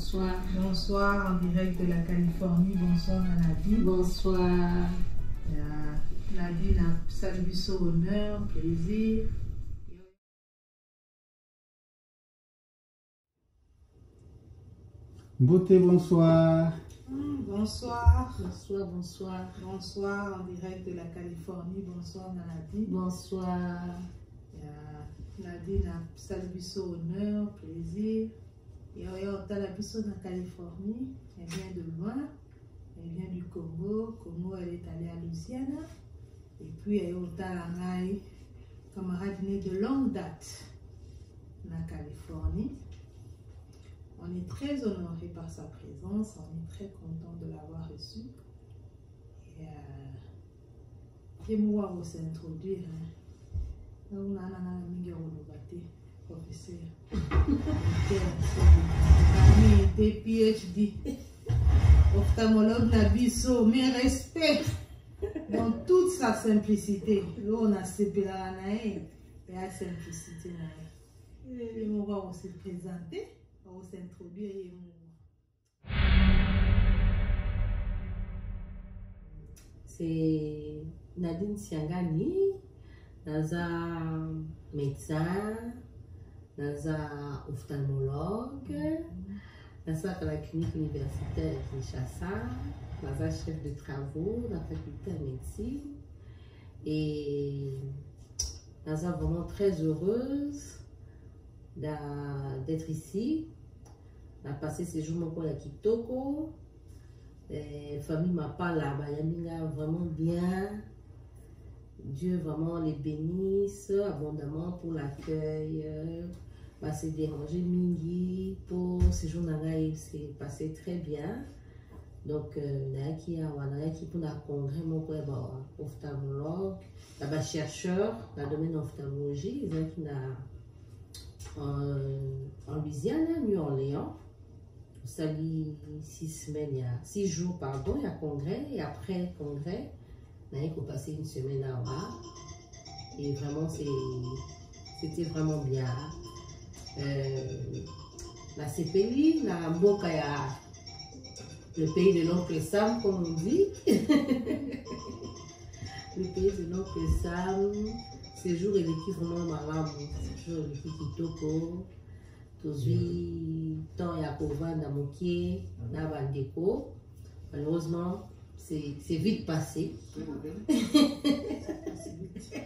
Bonsoir. Bonsoir, en direct de la Californie. Bonsoir, Nadine. Bonsoir. Nadine a salué son honneur, plaisir. Beauté, bonsoir. Bonsoir. Bonsoir, bonsoir. Bonsoir, en direct de la Californie. Bonsoir, Nadine. Bonsoir. Nadine a salué son honneur, plaisir. Et on la personne en Californie. Elle vient de loin. Elle vient du Congo. Congo, elle est allée à Louisiana. Et puis, elle est au Talangaï, camarade né de longue date en Californie. On est très honoré par sa présence. On est très content de l'avoir reçu. Et moi vous s'introduire. On a professeur. PhD. Ophtalmologue Nabiso, mes respects dans toute sa simplicité. Là, on a séparé et la simplicité. Et on va se présenter, on va s'introduire. C'est Nadine Siangani, naza médecin, naza ophtalmologue, naza à la clinique universitaire de Kinshasa, naza chef de travaux de la faculté de médecine et naza vraiment très heureuse d'être ici. On a passé ces jours à Kitoko. La famille m'a parlé là-bas, vraiment bien. Dieu vraiment les bénisse abondamment pour l'accueil. C'est dérangé Mingi pour ces jours-là, c'est passé très bien. Donc, qui pour un congrès, mon ophtalmologue, chercheur dans le domaine d'ophtalmologie, en Louisiane, New Orleans. Ça lit 6 jours, pardon, il y a congrès, et après congrès, il faut passer une semaine là-bas. Et vraiment, c'était vraiment bien. La CPI, la Bokaya, le pays de l'oncle Sam, comme on dit. Le pays de l'oncle Sam, ces jours, il est vraiment malade. Ces jours, il est Kitoko. Tozui, tant Yakova, Namoké, Nabandeko. Malheureusement, c'est vite passé. C'est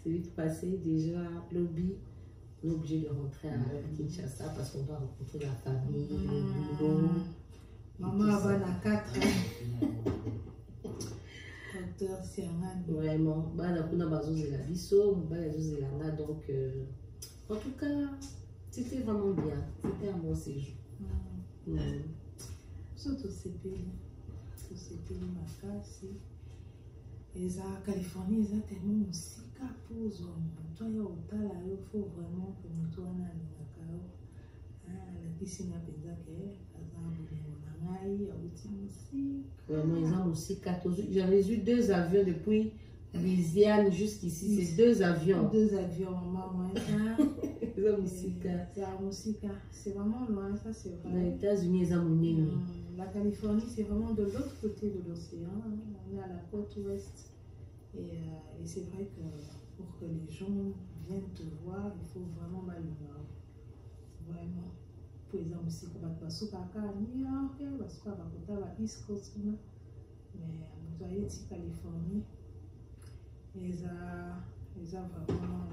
vite passé. Déjà, Lobby, on est obligé de rentrer à Kinshasa parce qu'on doit rencontrer la famille, le boulot. Maman a 4 ans. Docteur Siaman. Vraiment. Donc, en tout cas, c'était vraiment bien. C'était un bon séjour. Surtout CPI. CPI Makasi. Et la Californie, ils ont tellement aussi capos. Toi, il faut vraiment que nous soyons dans le Macao. La piscine à Pézaké, vraiment, ils ont aussi 14. J'avais eu 2 avions depuis Louisiane jusqu'ici. C'est 2 avions. 2 avions, maman. C'est vraiment loin, ça c'est vrai. Les États-Unis, ils ont la Californie, c'est vraiment de l'autre côté de l'océan. On est à la côte ouest. Et c'est vrai que pour que les gens viennent te voir, il faut vraiment mal voir. Vraiment. Pour exemple, si on va passer à New York, parce qu'on va à East Coast, mais vous voyez, ici, Californie, ils ont vraiment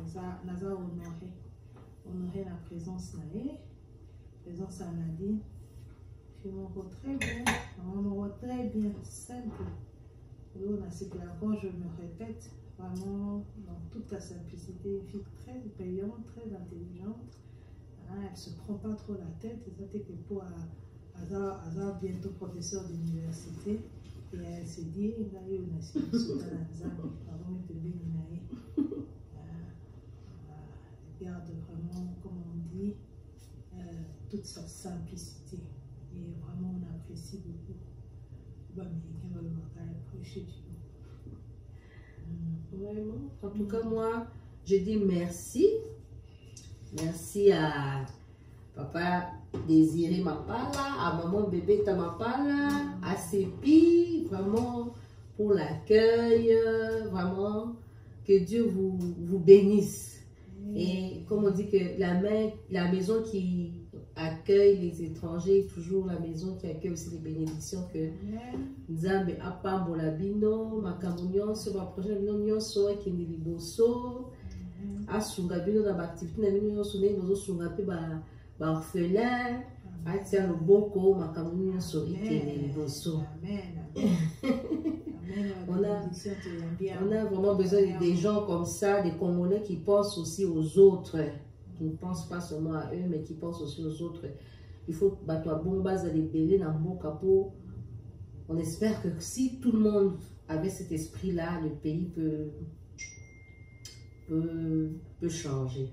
honoré la présence à Nadine. Je me très bien, très bien, simple. Encore, je me répète, vraiment, dans toute la simplicité, une fille très payante, très intelligente. Elle ne se prend pas trop la tête. C'est que pour Hazard, bientôt professeur d'université. Et elle s'est dit, il va y avoir une assistance avant de bénir. Elle garde vraiment, comme on dit, toute sa simplicité. Et vraiment, on apprécie beaucoup. Américain va le approcher du Vraiment. En tout cas, moi, je dis merci. Merci à Papa Désiré Mapala, à maman bébé Tamapala, à Sépi, vraiment pour l'accueil, vraiment que Dieu vous bénisse. Et comme on dit que la maison qui accueille les étrangers est toujours la maison qui accueille aussi les bénédictions que Nzambe apambola bino, makambo nyonso, ba projet bino nyonso ekende liboso, asunga bino na ba activité na bino nyonso ne bozo sunga pe ba orphelin, atia loboko makambo nyonso ekende liboso. On a vraiment besoin des gens comme ça, des Congolais qui pensent aussi aux autres, qui ne pensent pas seulement à eux, mais qui pensent aussi aux autres. Il faut battre bon base les belés dans mon capot. On espère que si tout le monde avait cet esprit-là, le pays peut changer.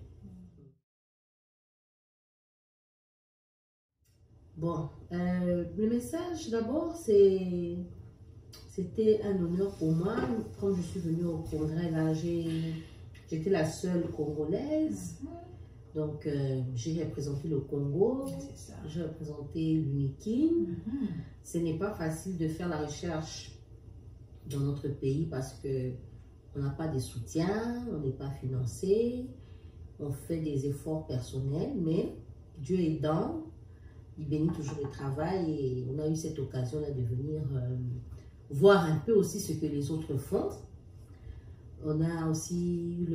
Bon, le message d'abord, c'était un honneur pour moi. Quand je suis venue au congrès, là, j'étais la seule Congolaise. Donc, j'ai représenté le Congo, j'ai représenté l'UNIKIN. Ce n'est pas facile de faire la recherche dans notre pays parce qu'on n'a pas de soutien, on n'est pas financé, on fait des efforts personnels, mais Dieu aidant, il bénit toujours le travail et on a eu cette occasion-là de venir voir un peu aussi ce que les autres font. On a aussi eu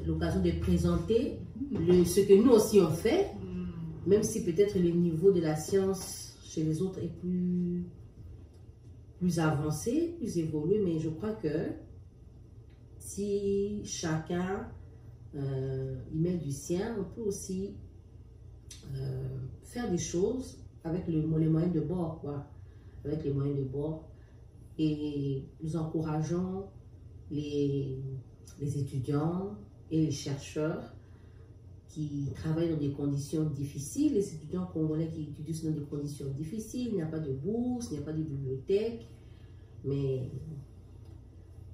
l'occasion de présenter ce que nous aussi on fait, même si peut-être le niveau de la science chez les autres est plus avancé, plus évolué, mais je crois que si chacun y met du sien, on peut aussi faire des choses avec les moyens de bord, quoi. Avec les moyens de bord. Et nous encourageons les étudiants et les chercheurs qui travaillent dans des conditions difficiles, les étudiants congolais qui étudient dans des conditions difficiles, il n'y a pas de bourse, il n'y a pas de bibliothèque, mais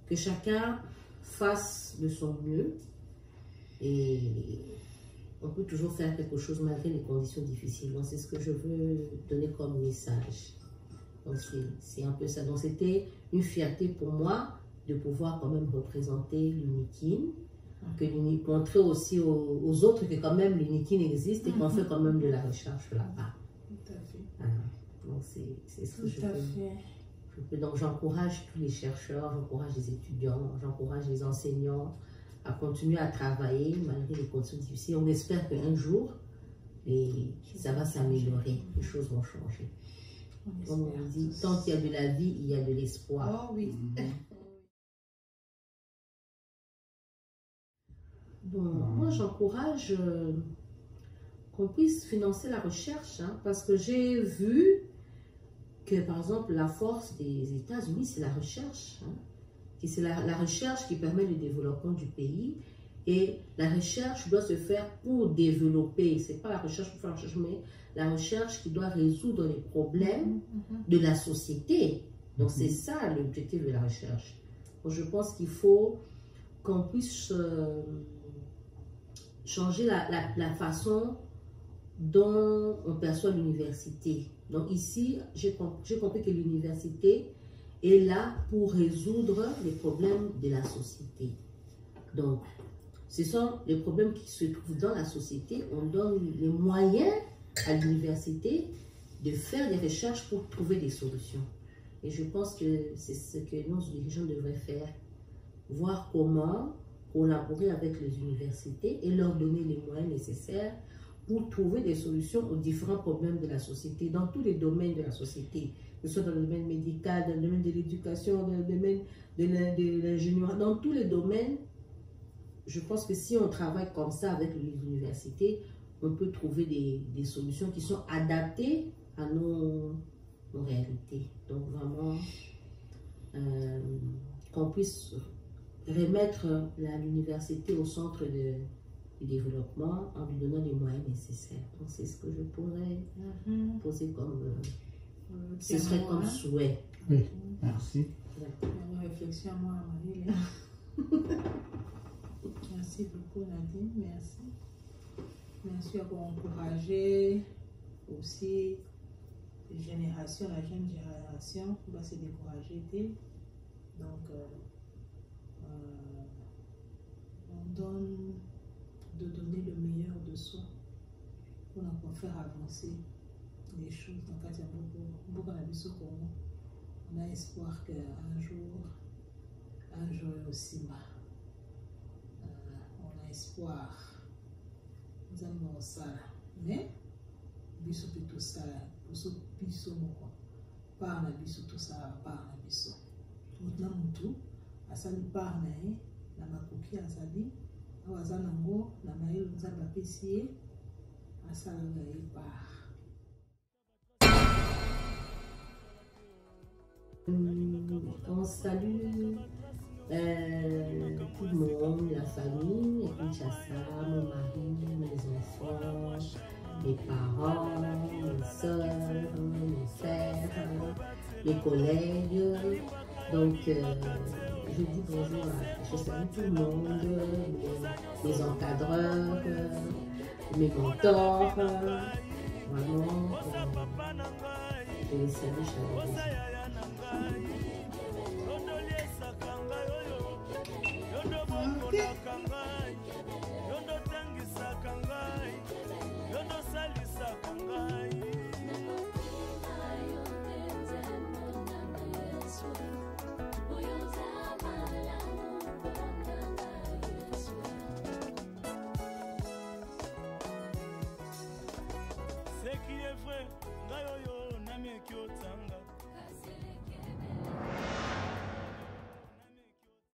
que chacun fasse de son mieux et on peut toujours faire quelque chose malgré les conditions difficiles. Donc c'est ce que je veux donner comme message. Donc c'est un peu ça. Donc c'était une fierté pour moi de pouvoir quand même représenter l'UNIKIN, que montrer aussi aux autres que quand même l'UNIKIN existe et qu'on fait quand même de la recherche là-bas. Tout à fait. Voilà. Donc c'est ce que je peux. Donc j'encourage tous les chercheurs, j'encourage les étudiants, j'encourage les enseignants à continuer à travailler malgré les conditions difficiles. On espère qu'un jour, ça va s'améliorer, les choses vont changer. Comme on dit, tant qu'il y a de la vie, il y a de l'espoir. Oh oui. Bon, moi j'encourage qu'on puisse financer la recherche, hein, parce que j'ai vu que par exemple la force des États-Unis, c'est la recherche. Hein, c'est la recherche qui permet le développement du pays. Et la recherche doit se faire pour développer. Ce n'est pas la recherche pour faire la recherche, mais la recherche qui doit résoudre les problèmes de la société. Donc c'est ça l'objectif de la recherche. Donc, je pense qu'il faut qu'on puisse changer la façon dont on perçoit l'université. Donc ici, j'ai compris que l'université est là pour résoudre les problèmes de la société. Donc, ce sont les problèmes qui se trouvent dans la société. On donne les moyens à l'université de faire des recherches pour trouver des solutions. Et je pense que c'est ce que nos dirigeants devraient faire. Voir comment collaborer avec les universités et leur donner les moyens nécessaires pour trouver des solutions aux différents problèmes de la société, dans tous les domaines de la société, que ce soit dans le domaine médical, dans le domaine de l'éducation, dans le domaine de l'ingénierie, dans tous les domaines. Je pense que si on travaille comme ça avec les universités, on peut trouver des solutions qui sont adaptées à nos réalités. Donc vraiment, qu'on puisse remettre l'université au centre du développement en lui donnant les moyens nécessaires. Donc c'est ce que je pourrais poser comme... ce serait comme souhait. Oui, merci. Une réflexion à moi, Marie. Merci beaucoup Nadine, merci. bien sûr, pour encourager aussi la jeune génération, va se décourager. Donc, on donne de donner le meilleur de soi pour faire avancer les choses dans le cadre de on a espoir qu'un jour aussi on a espoir nous allons ça mais biso plutôt ça biso moko par na biso tout ça par na biso maintenant mutu asali par na ye na makoki azali awaza nango na mayelo nzambe apesi ye asalanga ye par. On salue tout le monde, la famille, Kinshasa, mon mari, mes enfants, mes parents, mes soeurs, mes frères, mes collègues. Donc, je dis bonjour je salue tout le monde, mes encadreurs, mes mentors. Vraiment, je les salue chaleureusement. Okay.